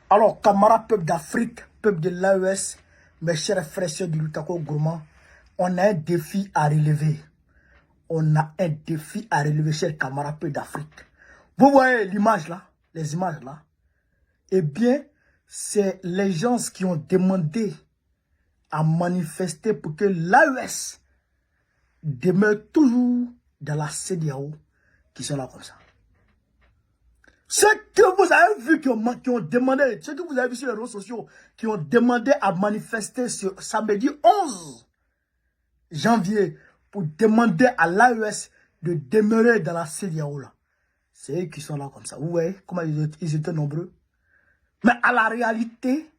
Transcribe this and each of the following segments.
Alors, camarades peuple d'Afrique, peuple de l'AES, mes chers frères et sœurs du Lutako Gourmand, on a un défi à relever. On a un défi à relever, chers camarades peuple d'Afrique. Vous voyez l'image là, les images là? Eh bien, c'est les gens qui ont demandé à manifester pour que l'AES demeure toujours dans la CEDEAO qui sont là comme ça. Ceux que vous avez vu qui ont demandé, ceux que vous avez vu sur les réseaux sociaux, qui ont demandé à manifester ce samedi 11 janvier pour demander à l'AES de demeurer dans la CEDEAO là. C'est eux qui sont là comme ça. Vous voyez comment ils étaient nombreux. Mais à la réalité,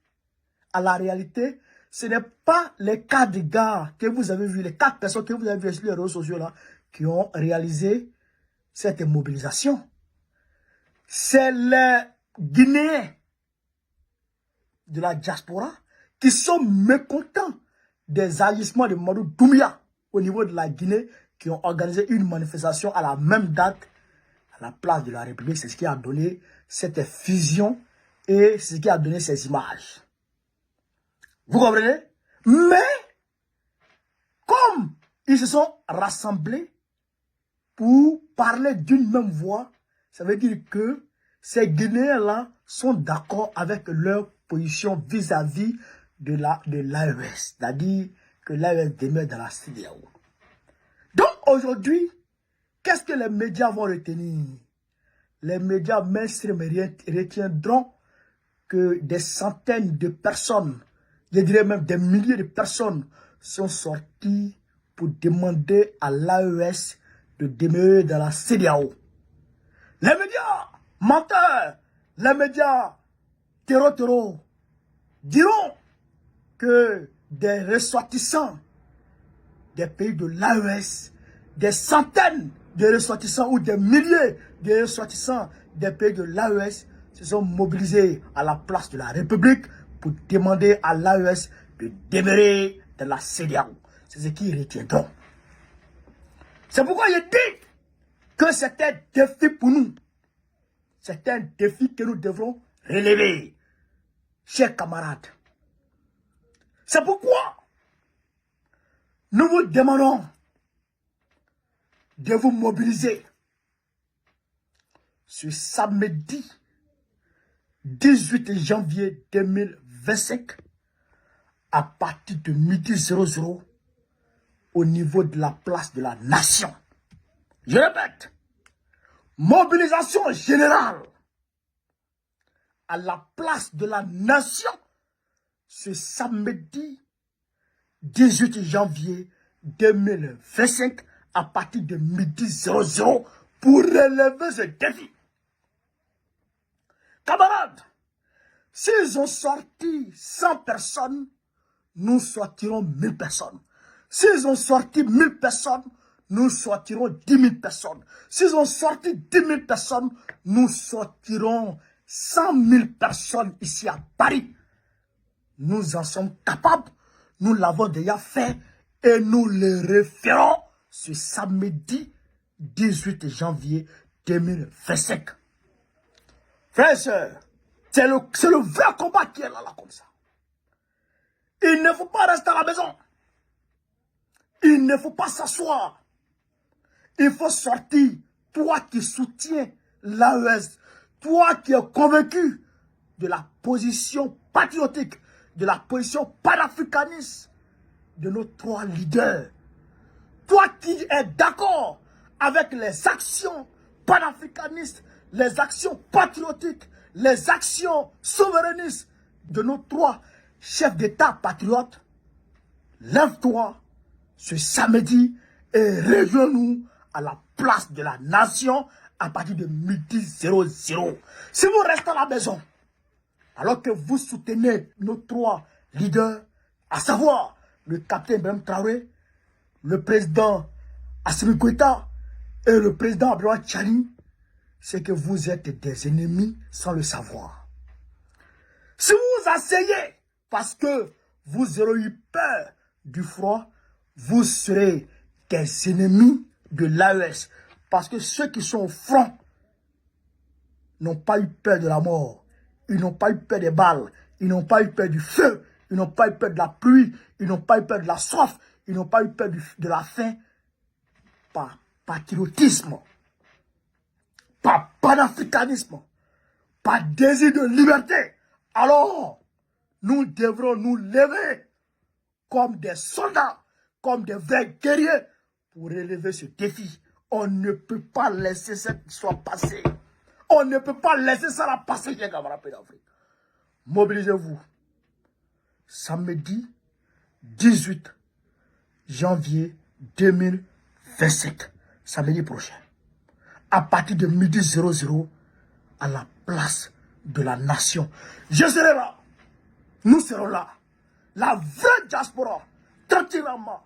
ce n'est pas les 4 gars que vous avez vus, les 4 personnes que vous avez vues sur les réseaux sociaux là, qui ont réalisé cette mobilisation. C'est les Guinéens de la diaspora qui sont mécontents des agissements de Mamadou Doumbouya au niveau de la Guinée, qui ont organisé une manifestation à la même date à la place de la République. C'est ce qui a donné cette fusion et c'est ce qui a donné ces images. Vous comprenez? Mais, comme ils se sont rassemblés pour parler d'une même voix, ça veut dire que ces Guinéens-là sont d'accord avec leur position vis-à-vis de l'AES. C'est-à-dire que l'AES demeure dans la CEDEAO. Donc aujourd'hui, qu'est-ce que les médias vont retenir? Les médias mainstream retiendront que des centaines de personnes, je dirais même des milliers de personnes, sont sorties pour demander à l'AES de demeurer dans la CEDEAO. Les médias menteurs, les médias terreau diront que des ressortissants des pays de l'AES, des centaines de ressortissants ou des milliers de ressortissants des pays de l'AES se sont mobilisés à la place de la République pour demander à l'AES de demeurer dans la CEDEAO. C'est ce qu'ils retiendront. C'est pourquoi je dis que c'est un défi pour nous. C'est un défi que nous devrons relever, chers camarades. C'est pourquoi nous vous demandons de vous mobiliser ce samedi 18 janvier 2025 à partir de midi 00 au niveau de la place de la Nation. Je répète, mobilisation générale à la place de la Nation ce samedi 18 janvier 2025 à partir de midi 00 pour relever ce défi. Camarades, s'ils ont sorti 100 personnes, nous sortirons 1000 personnes. S'ils ont sorti 1000 personnes, nous sortirons 10 000 personnes. S'ils ont sorti 10 000 personnes, nous sortirons 100 000 personnes ici à Paris. Nous en sommes capables, nous l'avons déjà fait et nous le referons ce samedi 18 janvier 2025. Frères et sœurs, c'est le vrai combat qui est là comme ça. Il ne faut pas rester à la maison. Il ne faut pas s'asseoir. Il faut sortir. Toi qui soutiens l'AES, toi qui es convaincu de la position patriotique, de la position panafricaniste de nos 3 leaders. Toi qui es d'accord avec les actions panafricanistes, les actions patriotiques, les actions souverainistes de nos 3 chefs d'État patriotes, lève-toi ce samedi et rejoins-nous à la place de la Nation à partir de midi 00. Si vous restez à la maison, alors que vous soutenez nos 3 leaders, à savoir le capitaine Ibrahim Traoré, le président Assimi Goïta et le président Abdoulaye Tchani, c'est que vous êtes des ennemis sans le savoir. Si vous asseyez parce que vous aurez eu peur du froid, vous serez des ennemis de l'AES. Parce que ceux qui sont au front n'ont pas eu peur de la mort. Ils n'ont pas eu peur des balles. Ils n'ont pas eu peur du feu. Ils n'ont pas eu peur de la pluie. Ils n'ont pas eu peur de la soif. Ils n'ont pas eu peur de la faim. Par patriotisme. Par panafricanisme. Par désir de liberté. Alors, nous devrons nous lever comme des soldats, comme des vrais guerriers pour relever ce défi. On ne peut pas laisser cette histoire passer. On ne peut pas laisser ça la passer, les camarades d'Afrique. Mobilisez-vous. Samedi 18 janvier 2025. Samedi prochain. À partir de midi 00 à la place de la nation. Je serai là. Nous serons là. La vraie diaspora. Tranquillement.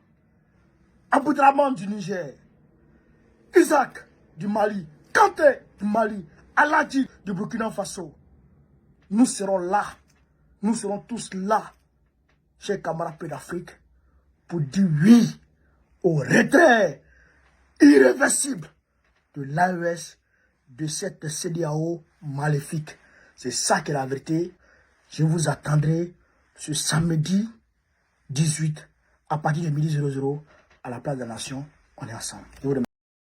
Aboudraman du Niger. Isaac du Mali. Kanté du Mali. Aladji du Burkina Faso. Nous serons là. Nous serons tous là, chers camarades d'Afrique, pour dire oui au retrait irréversible de l'AES, de cette CEDEAO maléfique. C'est ça qui est la vérité. Je vous attendrai ce samedi 18 à partir de midi 00 à la place de la Nation. On est ensemble.